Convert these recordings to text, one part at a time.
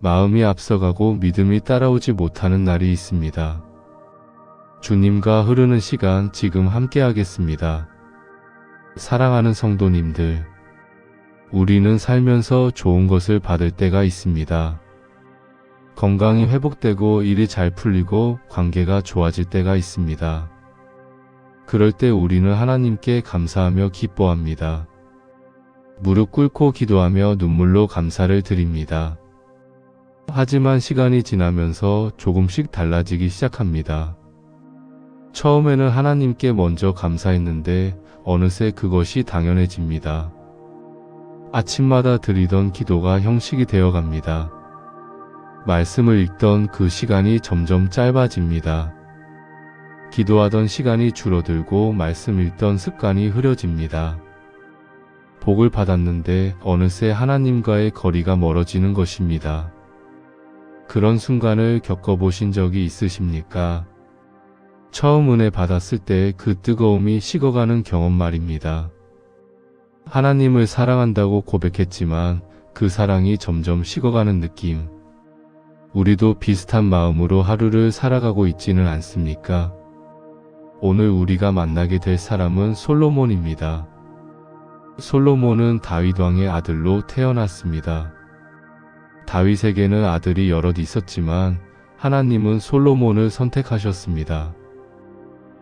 마음이 앞서가고 믿음이 따라오지 못하는 날이 있습니다. 주님과 흐르는 시간 지금 함께 하겠습니다. 사랑하는 성도님들, 우리는 살면서 좋은 것을 받을 때가 있습니다. 건강이 회복되고 일이 잘 풀리고 관계가 좋아질 때가 있습니다. 그럴 때 우리는 하나님께 감사하며 기뻐합니다. 무릎 꿇고 기도하며 눈물로 감사를 드립니다. 하지만 시간이 지나면서 조금씩 달라지기 시작합니다. 처음에는 하나님께 먼저 감사했는데 어느새 그것이 당연해집니다. 아침마다 드리던 기도가 형식이 되어갑니다. 말씀을 읽던 그 시간이 점점 짧아집니다. 기도하던 시간이 줄어들고 말씀 읽던 습관이 흐려집니다. 복을 받았는데 어느새 하나님과의 거리가 멀어지는 것입니다. 그런 순간을 겪어보신 적이 있으십니까? 처음 은혜 받았을 때 그 뜨거움이 식어가는 경험 말입니다. 하나님을 사랑한다고 고백했지만 그 사랑이 점점 식어가는 느낌. 우리도 비슷한 마음으로 하루를 살아가고 있지는 않습니까? 오늘 우리가 만나게 될 사람은 솔로몬입니다. 솔로몬은 다윗 왕의 아들로 태어났습니다. 다윗에게는 아들이 여럿 있었지만 하나님은 솔로몬을 선택하셨습니다.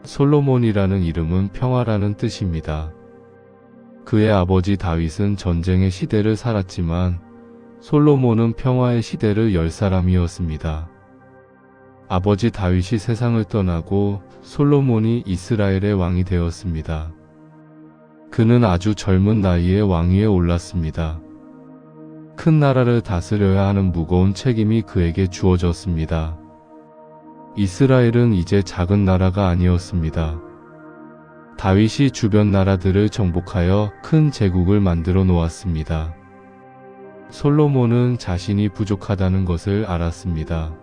솔로몬이라는 이름은 평화라는 뜻입니다. 그의 아버지 다윗은 전쟁의 시대를 살았지만 솔로몬은 평화의 시대를 열 사람이었습니다. 아버지 다윗이 세상을 떠나고 솔로몬이 이스라엘의 왕이 되었습니다. 그는 아주 젊은 나이에 왕위에 올랐습니다. 큰 나라를 다스려야 하는 무거운 책임이 그에게 주어졌습니다. 이스라엘은 이제 작은 나라가 아니었습니다. 다윗이 주변 나라들을 정복하여 큰 제국을 만들어 놓았습니다. 솔로몬은 자신이 부족하다는 것을 알았습니다.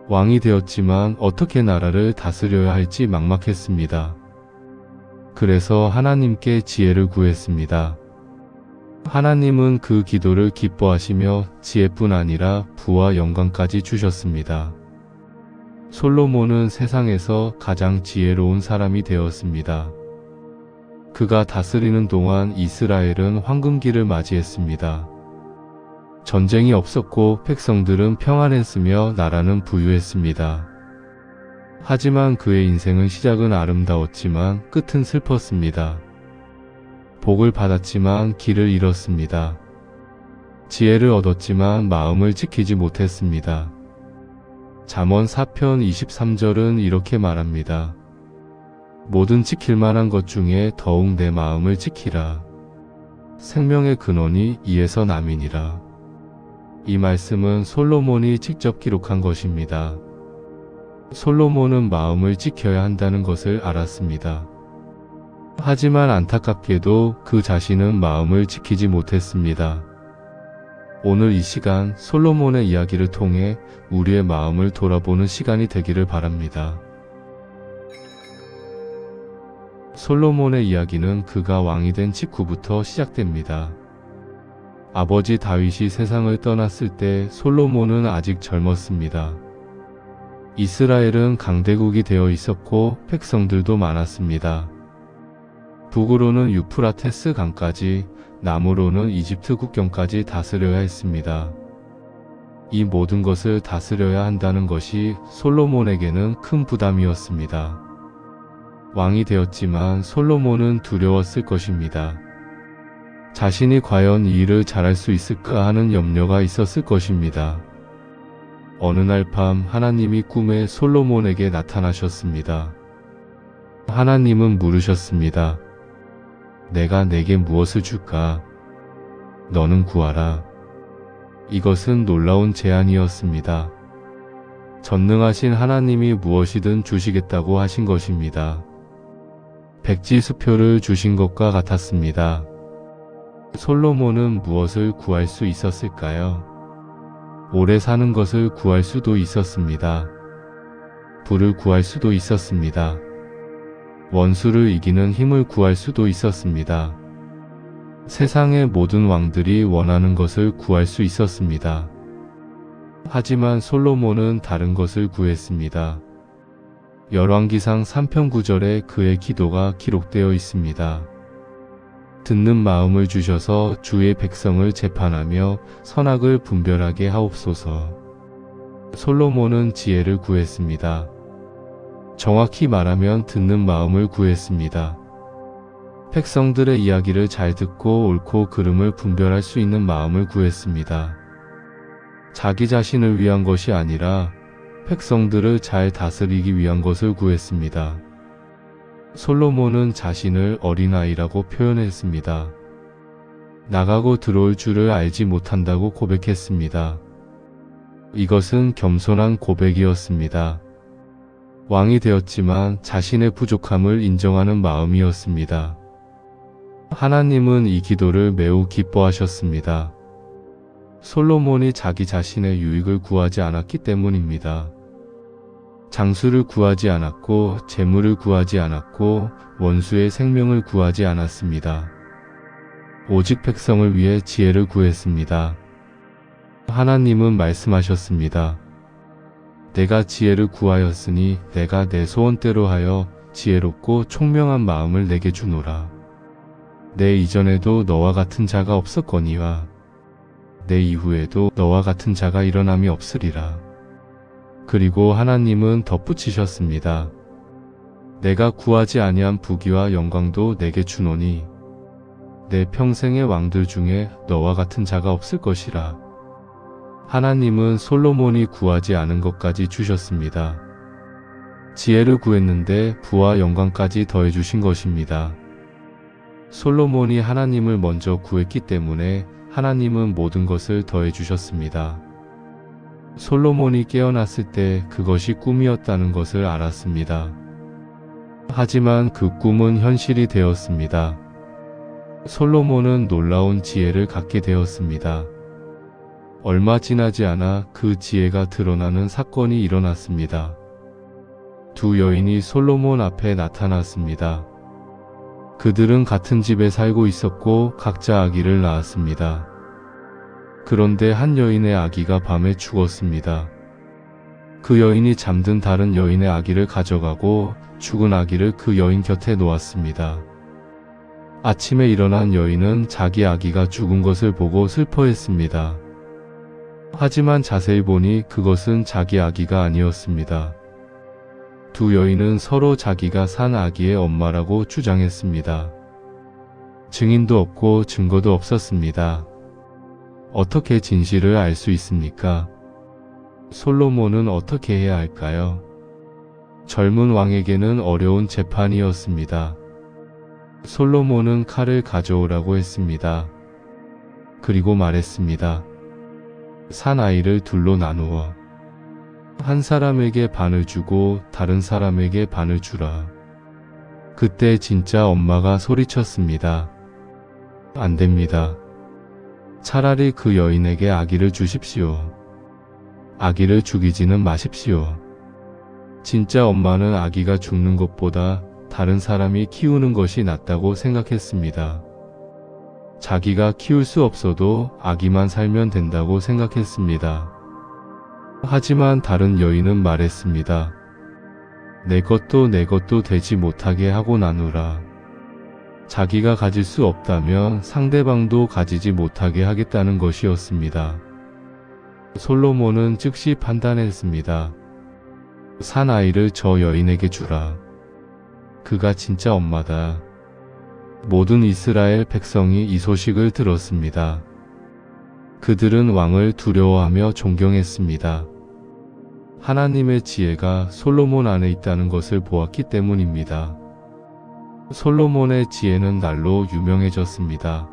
왕이 되었지만 어떻게 나라를 다스려야 할지 막막했습니다. 그래서 하나님께 지혜를 구했습니다. 하나님은 그 기도를 기뻐하시며 지혜뿐 아니라 부와 영광까지 주셨습니다. 솔로몬은 세상에서 가장 지혜로운 사람이 되었습니다. 그가 다스리는 동안 이스라엘은 황금기를 맞이했습니다. 전쟁이 없었고 백성들은 평안했으며 나라는 부유했습니다. 하지만 그의 인생의 시작은 아름다웠지만 끝은 슬펐습니다. 복을 받았지만 길을 잃었습니다. 지혜를 얻었지만 마음을 지키지 못했습니다. 잠언 4편 23절은 이렇게 말합니다. 모든 지킬 만한 것 중에 더욱 내 마음을 지키라. 생명의 근원이 이에서 남이니라. 이 말씀은 솔로몬이 직접 기록한 것입니다. 솔로몬은 마음을 지켜야 한다는 것을 알았습니다. 하지만 안타깝게도 그 자신은 마음을 지키지 못했습니다. 오늘 이 시간 솔로몬의 이야기를 통해 우리의 마음을 돌아보는 시간이 되기를 바랍니다. 솔로몬의 이야기는 그가 왕이 된 직후부터 시작됩니다. 아버지 다윗이 세상을 떠났을 때 솔로몬은 아직 젊었습니다. 이스라엘은 강대국이 되어 있었고 백성들도 많았습니다. 북으로는 유프라테스 강까지, 남으로는 이집트 국경까지 다스려야 했습니다. 이 모든 것을 다스려야 한다는 것이 솔로몬에게는 큰 부담이었습니다. 왕이 되었지만 솔로몬은 두려웠을 것입니다. 자신이 과연 이 일을 잘할 수 있을까 하는 염려가 있었을 것입니다. 어느 날 밤 하나님이 꿈에 솔로몬에게 나타나셨습니다. 하나님은 물으셨습니다. 내가 내게 무엇을 줄까? 너는 구하라. 이것은 놀라운 제안이었습니다. 전능하신 하나님이 무엇이든 주시겠다고 하신 것입니다. 백지수표를 주신 것과 같았습니다. 솔로몬은 무엇을 구할 수 있었을까요? 오래 사는 것을 구할 수도 있었습니다. 부를 구할 수도 있었습니다. 원수를 이기는 힘을 구할 수도 있었습니다. 세상의 모든 왕들이 원하는 것을 구할 수 있었습니다. 하지만 솔로몬은 다른 것을 구했습니다. 열왕기상 3편 9절에 그의 기도가 기록되어 있습니다. 듣는 마음을 주셔서 주의 백성을 재판하며 선악을 분별하게 하옵소서. 솔로몬은 지혜를 구했습니다. 정확히 말하면 듣는 마음을 구했습니다. 백성들의 이야기를 잘 듣고 옳고 그름을 분별할 수 있는 마음을 구했습니다. 자기 자신을 위한 것이 아니라 백성들을 잘 다스리기 위한 것을 구했습니다. 솔로몬은 자신을 어린아이라고 표현했습니다. 나가고 들어올 줄을 알지 못한다고 고백했습니다. 이것은 겸손한 고백이었습니다. 왕이 되었지만 자신의 부족함을 인정하는 마음이었습니다. 하나님은 이 기도를 매우 기뻐하셨습니다. 솔로몬이 자기 자신의 유익을 구하지 않았기 때문입니다. 장수를 구하지 않았고 재물을 구하지 않았고 원수의 생명을 구하지 않았습니다. 오직 백성을 위해 지혜를 구했습니다. 하나님은 말씀하셨습니다. 내가 지혜를 구하였으니 내가 내 소원대로 하여 지혜롭고 총명한 마음을 내게 주노라. 내 이전에도 너와 같은 자가 없었거니와 내 이후에도 너와 같은 자가 일어남이 없으리라. 그리고 하나님은 덧붙이셨습니다. 내가 구하지 아니한 부귀와 영광도 내게 주노니 내 평생의 왕들 중에 너와 같은 자가 없을 것이라. 하나님은 솔로몬이 구하지 않은 것까지 주셨습니다. 지혜를 구했는데 부와 영광까지 더해주신 것입니다. 솔로몬이 하나님을 먼저 구했기 때문에 하나님은 모든 것을 더해주셨습니다. 솔로몬이 깨어났을 때 그것이 꿈이었다는 것을 알았습니다. 하지만 그 꿈은 현실이 되었습니다. 솔로몬은 놀라운 지혜를 갖게 되었습니다. 얼마 지나지 않아 그 지혜가 드러나는 사건이 일어났습니다. 두 여인이 솔로몬 앞에 나타났습니다. 그들은 같은 집에 살고 있었고 각자 아기를 낳았습니다. 그런데 한 여인의 아기가 밤에 죽었습니다. 그 여인이 잠든 다른 여인의 아기를 가져가고 죽은 아기를 그 여인 곁에 놓았습니다. 아침에 일어난 여인은 자기 아기가 죽은 것을 보고 슬퍼했습니다. 하지만 자세히 보니 그것은 자기 아기가 아니었습니다. 두 여인은 서로 자기가 산 아기의 엄마라고 주장했습니다. 증인도 없고 증거도 없었습니다. 어떻게 진실을 알 수 있습니까? 솔로몬은 어떻게 해야 할까요? 젊은 왕에게는 어려운 재판이었습니다. 솔로몬은 칼을 가져오라고 했습니다. 그리고 말했습니다. 산 아이를 둘로 나누어 한 사람에게 반을 주고 다른 사람에게 반을 주라. 그때 진짜 엄마가 소리쳤습니다. 안 됩니다. 차라리 그 여인에게 아기를 주십시오. 아기를 죽이지는 마십시오. 진짜 엄마는 아기가 죽는 것보다 다른 사람이 키우는 것이 낫다고 생각했습니다. 자기가 키울 수 없어도 아기만 살면 된다고 생각했습니다. 하지만 다른 여인은 말했습니다. 내 것도 되지 못하게 하고 나누라. 자기가 가질 수 없다면 상대방도 가지지 못하게 하겠다는 것이었습니다. 솔로몬은 즉시 판단했습니다. 산 아이를 저 여인에게 주라. 그가 진짜 엄마다. 모든 이스라엘 백성이 이 소식을 들었습니다. 그들은 왕을 두려워하며 존경했습니다. 하나님의 지혜가 솔로몬 안에 있다는 것을 보았기 때문입니다. 솔로몬의 지혜는 날로 유명해졌습니다.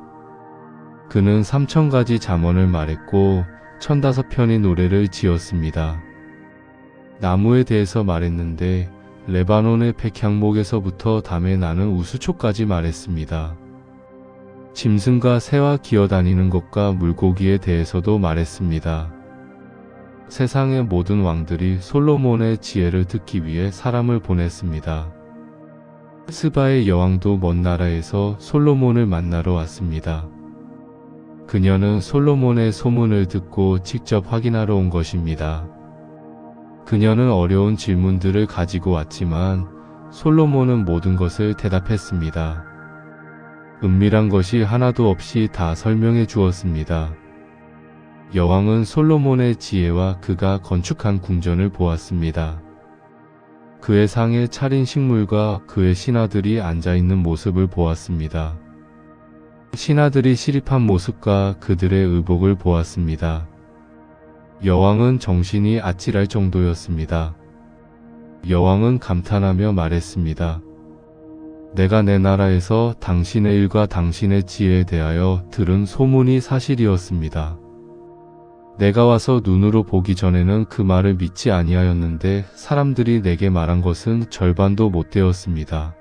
그는 3000가지 잠언을 말했고 1005편의 노래를 지었습니다. 나무에 대해서 말했는데 레바논의 백향목에서부터 담에 나는 우수초까지 말했습니다. 짐승과 새와 기어다니는 것과 물고기에 대해서도 말했습니다. 세상의 모든 왕들이 솔로몬의 지혜를 듣기 위해 사람을 보냈습니다. 스바의 여왕도 먼 나라에서 솔로몬을 만나러 왔습니다. 그녀는 솔로몬의 소문을 듣고 직접 확인하러 온 것입니다. 그녀는 어려운 질문들을 가지고 왔지만 솔로몬은 모든 것을 대답했습니다. 은밀한 것이 하나도 없이 다 설명해 주었습니다. 여왕은 솔로몬의 지혜와 그가 건축한 궁전을 보았습니다. 그의 상에 차린 식물과 그의 신하들이 앉아있는 모습을 보았습니다. 신하들이 시립한 모습과 그들의 의복을 보았습니다. 여왕은 정신이 아찔할 정도였습니다. 여왕은 감탄하며 말했습니다. 내가 내 나라에서 당신의 일과 당신의 지혜에 대하여 들은 소문이 사실이었습니다. 내가 와서 눈으로 보기 전에는 그 말을 믿지 아니하였는데 사람들이 내게 말한 것은 절반도 못 되었습니다.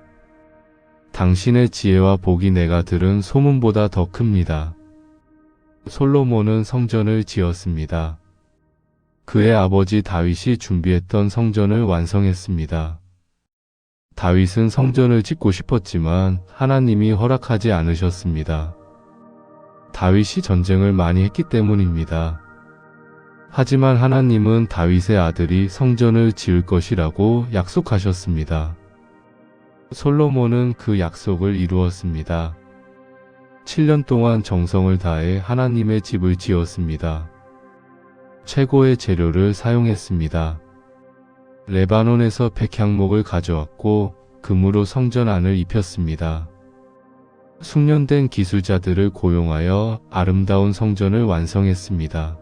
당신의 지혜와 복이 내가 들은 소문보다 더 큽니다. 솔로몬은 성전을 지었습니다. 그의 아버지 다윗이 준비했던 성전을 완성했습니다. 다윗은 성전을 짓고 싶었지만 하나님이 허락하지 않으셨습니다. 다윗이 전쟁을 많이 했기 때문입니다. 하지만 하나님은 다윗의 아들이 성전을 지을 것이라고 약속하셨습니다. 솔로몬은 그 약속을 이루었습니다. 7년 동안 정성을 다해 하나님의 집을 지었습니다. 최고의 재료를 사용했습니다. 레바논에서 백향목을 가져왔고 금으로 성전 안을 입혔습니다. 숙련된 기술자들을 고용하여 아름다운 성전을 완성했습니다.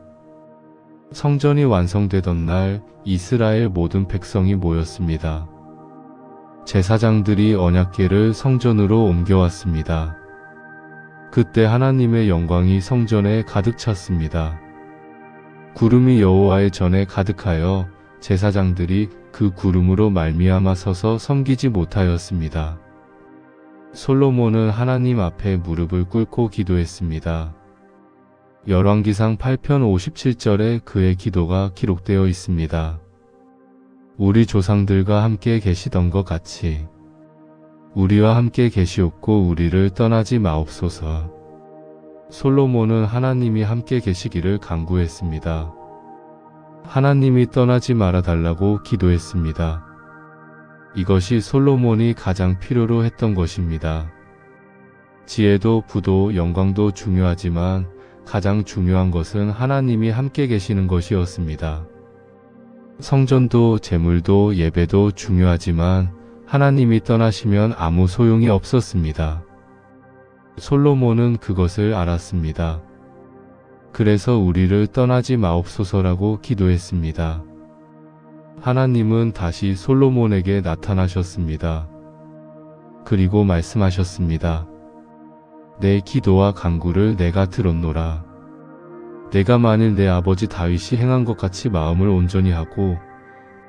성전이 완성되던 날 이스라엘 모든 백성이 모였습니다. 제사장들이 언약궤를 성전으로 옮겨왔습니다. 그때 하나님의 영광이 성전에 가득 찼습니다. 구름이 여호와의 전에 가득하여 제사장들이 그 구름으로 말미암아 서서 섬기지 못하였습니다. 솔로몬은 하나님 앞에 무릎을 꿇고 기도했습니다. 열왕기상 8편 57절에 그의 기도가 기록되어 있습니다. 우리 조상들과 함께 계시던 것 같이 우리와 함께 계시옵고 우리를 떠나지 마옵소서. 솔로몬은 하나님이 함께 계시기를 간구했습니다. 하나님이 떠나지 말아달라고 기도했습니다. 이것이 솔로몬이 가장 필요로 했던 것입니다. 지혜도 부도 영광도 중요하지만 가장 중요한 것은 하나님이 함께 계시는 것이었습니다. 성전도 재물도 예배도 중요하지만 하나님이 떠나시면 아무 소용이 없었습니다. 솔로몬은 그것을 알았습니다. 그래서 우리를 떠나지 마옵소서라고 기도했습니다. 하나님은 다시 솔로몬에게 나타나셨습니다. 그리고 말씀하셨습니다. 내 기도와 간구를 내가 들었노라. 내가 만일 내 아버지 다윗이 행한 것 같이 마음을 온전히 하고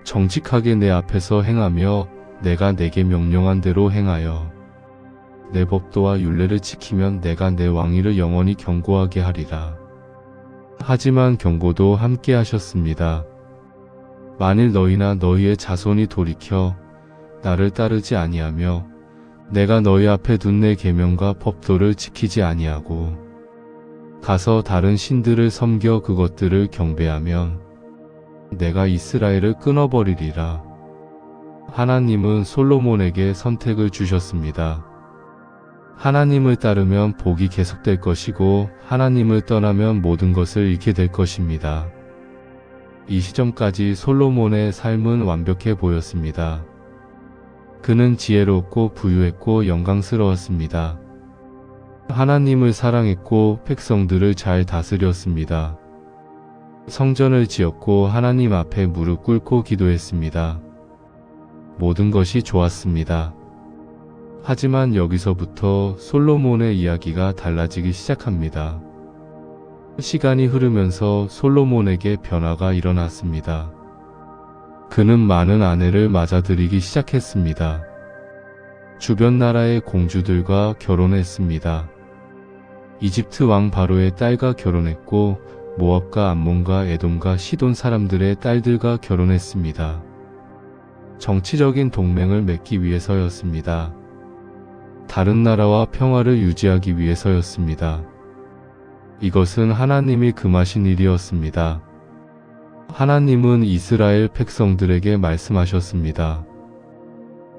정직하게 내 앞에서 행하며 내가 내게 명령한 대로 행하여 내 법도와 율례를 지키면 내가 내 왕위를 영원히 견고하게 하리라. 하지만 경고도 함께 하셨습니다. 만일 너희나 너희의 자손이 돌이켜 나를 따르지 아니하며 내가 너희 앞에 둔 내 계명과 법도를 지키지 아니하고 가서 다른 신들을 섬겨 그것들을 경배하면 내가 이스라엘을 끊어버리리라. 하나님은 솔로몬에게 선택을 주셨습니다. 하나님을 따르면 복이 계속될 것이고 하나님을 떠나면 모든 것을 잃게 될 것입니다. 이 시점까지 솔로몬의 삶은 완벽해 보였습니다. 그는 지혜롭고 부유했고 영광스러웠습니다. 하나님을 사랑했고 백성들을 잘 다스렸습니다. 성전을 지었고 하나님 앞에 무릎 꿇고 기도했습니다. 모든 것이 좋았습니다. 하지만 여기서부터 솔로몬의 이야기가 달라지기 시작합니다. 시간이 흐르면서 솔로몬에게 변화가 일어났습니다. 그는 많은 아내를 맞아들이기 시작했습니다. 주변 나라의 공주들과 결혼했습니다. 이집트 왕 바로의 딸과 결혼했고 모압과 암몬과 에돔과 시돈 사람들의 딸들과 결혼했습니다. 정치적인 동맹을 맺기 위해서였습니다. 다른 나라와 평화를 유지하기 위해서였습니다. 이것은 하나님이 금하신 일이었습니다. 하나님은 이스라엘 백성들에게 말씀하셨습니다.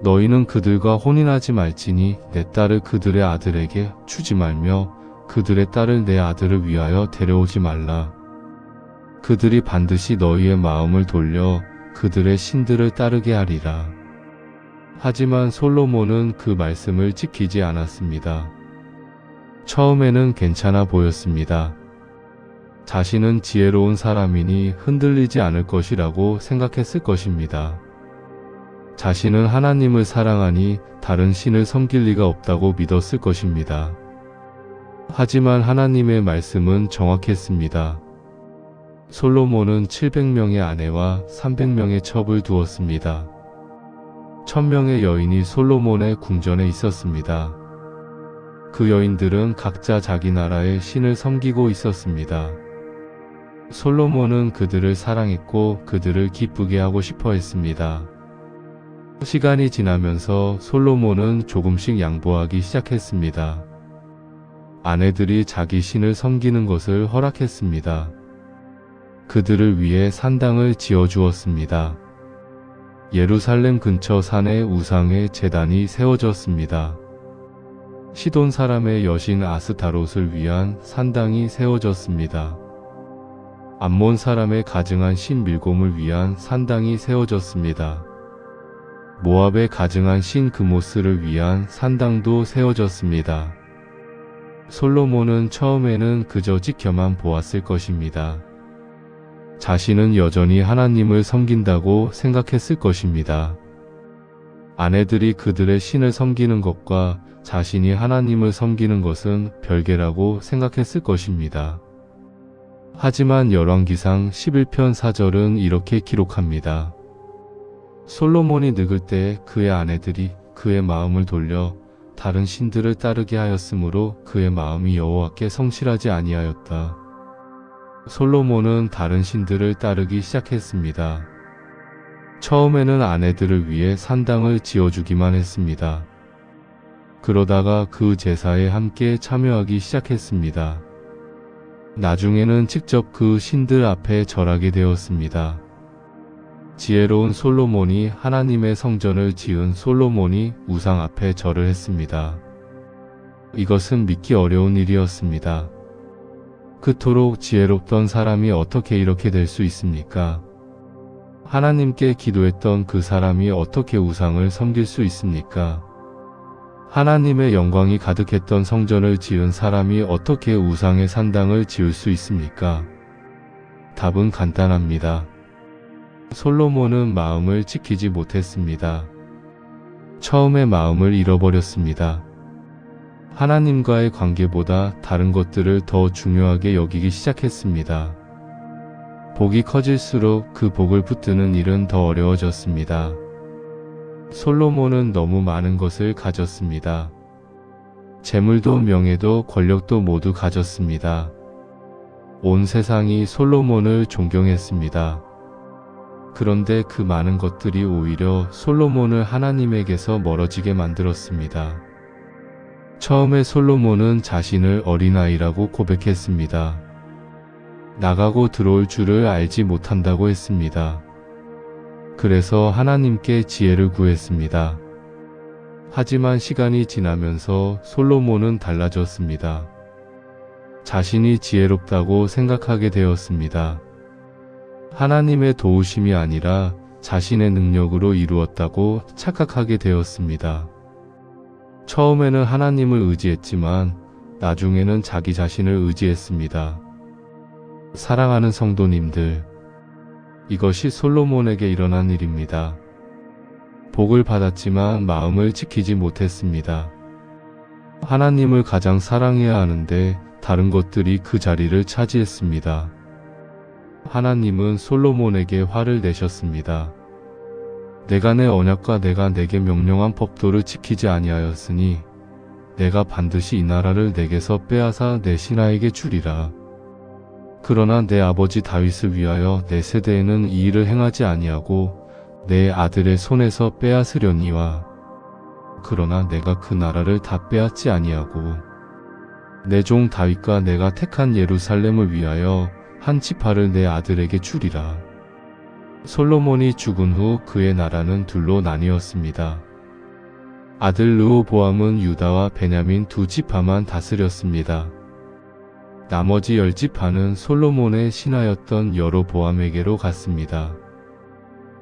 너희는 그들과 혼인하지 말지니 내 딸을 그들의 아들에게 주지 말며 그들의 딸을 내 아들을 위하여 데려오지 말라. 그들이 반드시 너희의 마음을 돌려 그들의 신들을 따르게 하리라. 하지만 솔로몬은 그 말씀을 지키지 않았습니다. 처음에는 괜찮아 보였습니다. 자신은 지혜로운 사람이니 흔들리지 않을 것이라고 생각했을 것입니다. 자신은 하나님을 사랑하니 다른 신을 섬길 리가 없다고 믿었을 것입니다. 하지만 하나님의 말씀은 정확했습니다. 솔로몬은 700명의 아내와 300명의 첩을 두었습니다. 1000명의 여인이 솔로몬의 궁전에 있었습니다. 그 여인들은 각자 자기 나라의 신을 섬기고 있었습니다. 솔로몬은 그들을 사랑했고 그들을 기쁘게 하고 싶어 했습니다. 시간이 지나면서 솔로몬은 조금씩 양보하기 시작했습니다. 아내들이 자기 신을 섬기는 것을 허락했습니다. 그들을 위해 산당을 지어주었습니다. 예루살렘 근처 산에 우상의 제단이 세워졌습니다. 시돈 사람의 여신 아스타롯을 위한 산당이 세워졌습니다. 암몬 사람의 가증한 신 밀곰을 위한 산당이 세워졌습니다. 모압의 가증한 신 그모스를 위한 산당도 세워졌습니다. 솔로몬은 처음에는 그저 지켜만 보았을 것입니다. 자신은 여전히 하나님을 섬긴다고 생각했을 것입니다. 아내들이 그들의 신을 섬기는 것과 자신이 하나님을 섬기는 것은 별개라고 생각했을 것입니다. 하지만 열왕기상 11편 4절은 이렇게 기록합니다. 솔로몬이 늙을 때 그의 아내들이 그의 마음을 돌려 다른 신들을 따르게 하였으므로 그의 마음이 여호와께 성실하지 아니하였다. 솔로몬은 다른 신들을 따르기 시작했습니다. 처음에는 아내들을 위해 산당을 지어주기만 했습니다. 그러다가 그 제사에 함께 참여하기 시작했습니다. 나중에는 직접 그 신들 앞에 절하게 되었습니다. 지혜로운 솔로몬이 하나님의 성전을 지은 솔로몬이 우상 앞에 절을 했습니다. 이것은 믿기 어려운 일이었습니다. 그토록 지혜롭던 사람이 어떻게 이렇게 될 수 있습니까? 하나님께 기도했던 그 사람이 어떻게 우상을 섬길 수 있습니까? 하나님의 영광이 가득했던 성전을 지은 사람이 어떻게 우상의 산당을 지을 수 있습니까? 답은 간단합니다. 솔로몬은 마음을 지키지 못했습니다. 처음에 마음을 잃어버렸습니다. 하나님과의 관계보다 다른 것들을 더 중요하게 여기기 시작했습니다. 복이 커질수록 그 복을 붙드는 일은 더 어려워졌습니다. 솔로몬은 너무 많은 것을 가졌습니다. 재물도 명예도 권력도 모두 가졌습니다. 온 세상이 솔로몬을 존경했습니다. 그런데 그 많은 것들이 오히려 솔로몬을 하나님에게서 멀어지게 만들었습니다. 처음에 솔로몬은 자신을 어린아이라고 고백했습니다. 나가고 들어올 줄을 알지 못한다고 했습니다. 그래서 하나님께 지혜를 구했습니다. 하지만 시간이 지나면서 솔로몬은 달라졌습니다. 자신이 지혜롭다고 생각하게 되었습니다. 하나님의 도우심이 아니라 자신의 능력으로 이루었다고 착각하게 되었습니다. 처음에는 하나님을 의지했지만 나중에는 자기 자신을 의지했습니다. 사랑하는 성도님들, 이것이 솔로몬에게 일어난 일입니다. 복을 받았지만 마음을 지키지 못했습니다. 하나님을 가장 사랑해야 하는데 다른 것들이 그 자리를 차지했습니다. 하나님은 솔로몬에게 화를 내셨습니다. 내가 내 언약과 내가 내게 명령한 법도를 지키지 아니하였으니 내가 반드시 이 나라를 내게서 빼앗아 내 신하에게 주리라. 그러나 내 아버지 다윗을 위하여 내 세대에는 이 일을 행하지 아니하고 내 아들의 손에서 빼앗으려니와 그러나 내가 그 나라를 다 빼앗지 아니하고 내 종 다윗과 내가 택한 예루살렘을 위하여 한 지파를 내 아들에게 주리라. 솔로몬이 죽은 후 그의 나라는 둘로 나뉘었습니다. 아들 르호보암은 유다와 베냐민 두 지파만 다스렸습니다. 나머지 10지파는 솔로몬의 신하였던 여로보암에게로 갔습니다.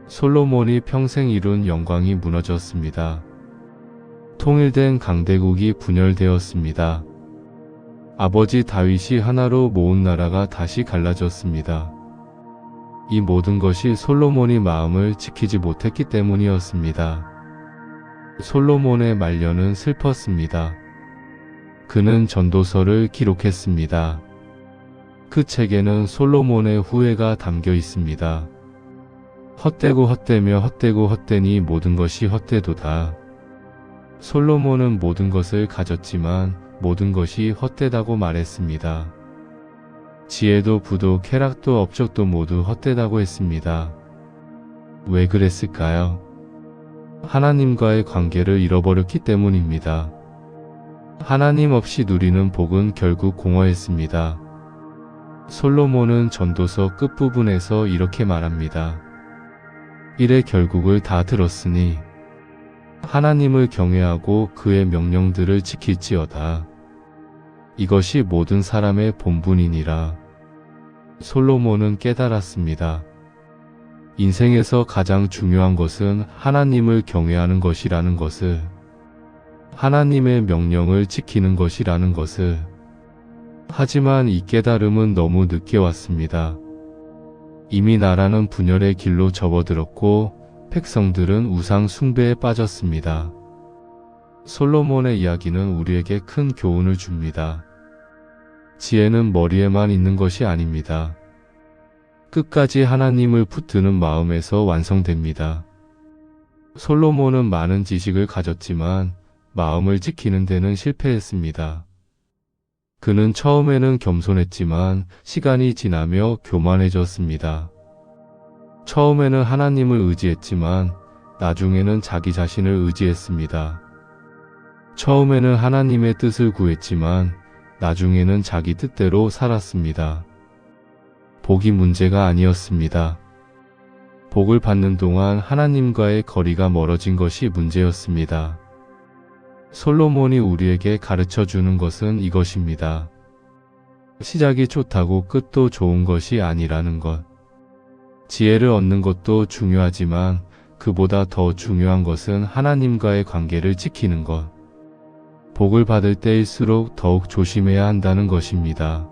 솔로몬이 평생 이룬 영광이 무너졌습니다. 통일된 강대국이 분열되었습니다. 아버지 다윗이 하나로 모은 나라가 다시 갈라졌습니다. 이 모든 것이 솔로몬이 마음을 지키지 못했기 때문이었습니다. 솔로몬의 말년은 슬펐습니다. 그는 전도서를 기록했습니다. 그 책에는 솔로몬의 후회가 담겨 있습니다. 헛되고 헛되며 헛되고 헛되니 모든 것이 헛되도다. 솔로몬은 모든 것을 가졌지만 모든 것이 헛되다고 말했습니다. 지혜도 부도 쾌락도 업적도 모두 헛되다고 했습니다. 왜 그랬을까요? 하나님과의 관계를 잃어버렸기 때문입니다. 하나님 없이 누리는 복은 결국 공허했습니다. 솔로몬은 전도서 끝부분에서 이렇게 말합니다. 일의 결국을 다 들었으니 하나님을 경외하고 그의 명령들을 지킬지어다. 이것이 모든 사람의 본분이니라. 솔로몬은 깨달았습니다. 인생에서 가장 중요한 것은 하나님을 경외하는 것이라는 것을, 하나님의 명령을 지키는 것이라는 것을. 하지만 이 깨달음은 너무 늦게 왔습니다. 이미 나라는 분열의 길로 접어들었고 백성들은 우상 숭배에 빠졌습니다. 솔로몬의 이야기는 우리에게 큰 교훈을 줍니다. 지혜는 머리에만 있는 것이 아닙니다. 끝까지 하나님을 붙드는 마음에서 완성됩니다. 솔로몬은 많은 지식을 가졌지만 마음을 지키는 데는 실패했습니다. 그는 처음에는 겸손했지만 시간이 지나며 교만해졌습니다. 처음에는 하나님을 의지했지만 나중에는 자기 자신을 의지했습니다. 처음에는 하나님의 뜻을 구했지만 나중에는 자기 뜻대로 살았습니다. 복이 문제가 아니었습니다. 복을 받는 동안 하나님과의 거리가 멀어진 것이 문제였습니다. 솔로몬이 우리에게 가르쳐 주는 것은 이것입니다. 시작이 좋다고 끝도 좋은 것이 아니라는 것. 지혜를 얻는 것도 중요하지만 그보다 더 중요한 것은 하나님과의 관계를 지키는 것. 복을 받을 때일수록 더욱 조심해야 한다는 것입니다.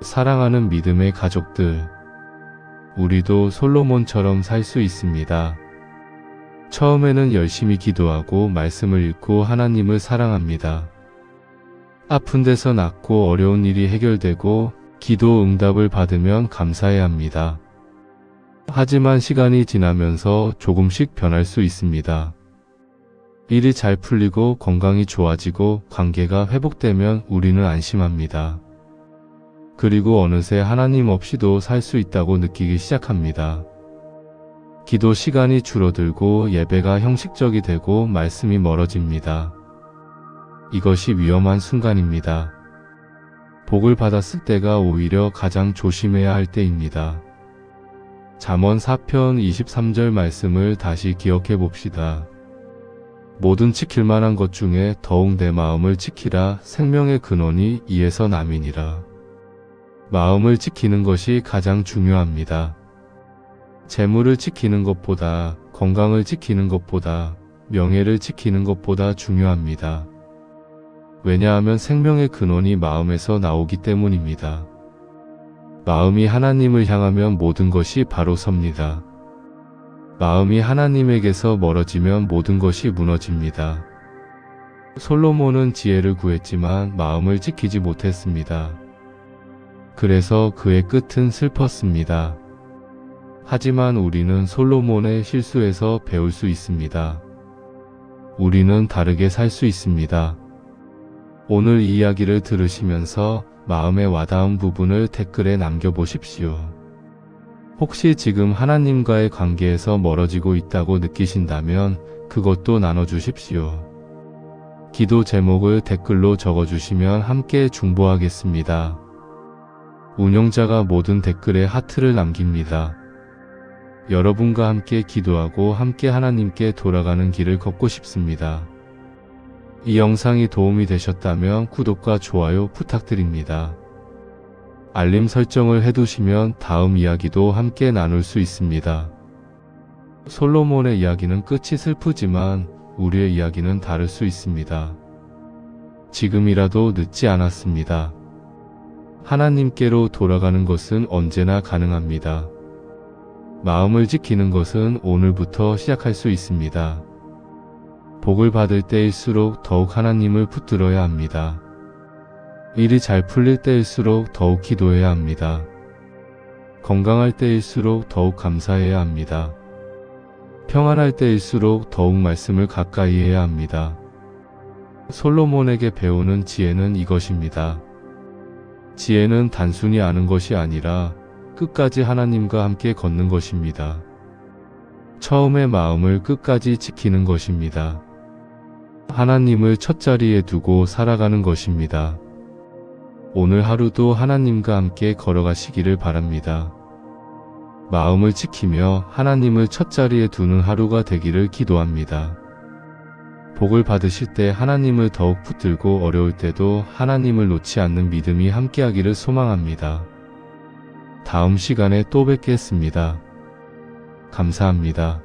사랑하는 믿음의 가족들, 우리도 솔로몬처럼 살 수 있습니다. 처음에는 열심히 기도하고 말씀을 읽고 하나님을 사랑합니다. 아픈 데서 낫고 어려운 일이 해결되고 기도 응답을 받으면 감사해야 합니다. 하지만 시간이 지나면서 조금씩 변할 수 있습니다. 일이 잘 풀리고 건강이 좋아지고 관계가 회복되면 우리는 안심합니다. 그리고 어느새 하나님 없이도 살 수 있다고 느끼기 시작합니다. 기도 시간이 줄어들고 예배가 형식적이 되고 말씀이 멀어집니다. 이것이 위험한 순간입니다. 복을 받았을 때가 오히려 가장 조심해야 할 때입니다. 잠언 4편 23절 말씀을 다시 기억해 봅시다. 모든 지킬 만한 것 중에 더욱 내 마음을 지키라. 생명의 근원이 이에서 남이니라. 마음을 지키는 것이 가장 중요합니다. 재물을 지키는 것보다, 건강을 지키는 것보다, 명예를 지키는 것보다 중요합니다. 왜냐하면 생명의 근원이 마음에서 나오기 때문입니다. 마음이 하나님을 향하면 모든 것이 바로 섭니다. 마음이 하나님에게서 멀어지면 모든 것이 무너집니다. 솔로몬은 지혜를 구했지만 마음을 지키지 못했습니다. 그래서 그의 끝은 슬펐습니다. 하지만 우리는 솔로몬의 실수에서 배울 수 있습니다. 우리는 다르게 살 수 있습니다. 오늘 이 이야기를 들으시면서 마음에 와닿은 부분을 댓글에 남겨보십시오. 혹시 지금 하나님과의 관계에서 멀어지고 있다고 느끼신다면 그것도 나눠주십시오. 기도 제목을 댓글로 적어주시면 함께 중보하겠습니다. 운영자가 모든 댓글에 하트를 남깁니다. 여러분과 함께 기도하고 함께 하나님께 돌아가는 길을 걷고 싶습니다. 이 영상이 도움이 되셨다면 구독과 좋아요 부탁드립니다. 알림 설정을 해두시면 다음 이야기도 함께 나눌 수 있습니다. 솔로몬의 이야기는 끝이 슬프지만 우리의 이야기는 다를 수 있습니다. 지금이라도 늦지 않았습니다. 하나님께로 돌아가는 것은 언제나 가능합니다. 마음을 지키는 것은 오늘부터 시작할 수 있습니다. 복을 받을 때일수록 더욱 하나님을 붙들어야 합니다. 일이 잘 풀릴 때일수록 더욱 기도해야 합니다. 건강할 때일수록 더욱 감사해야 합니다. 평안할 때일수록 더욱 말씀을 가까이 해야 합니다. 솔로몬에게 배우는 지혜는 이것입니다. 지혜는 단순히 아는 것이 아니라 끝까지 하나님과 함께 걷는 것입니다. 처음의 마음을 끝까지 지키는 것입니다. 하나님을 첫자리에 두고 살아가는 것입니다. 오늘 하루도 하나님과 함께 걸어가시기를 바랍니다. 마음을 지키며 하나님을 첫자리에 두는 하루가 되기를 기도합니다. 복을 받으실 때 하나님을 더욱 붙들고 어려울 때도 하나님을 놓지 않는 믿음이 함께하기를 소망합니다. 다음 시간에 또 뵙겠습니다. 감사합니다.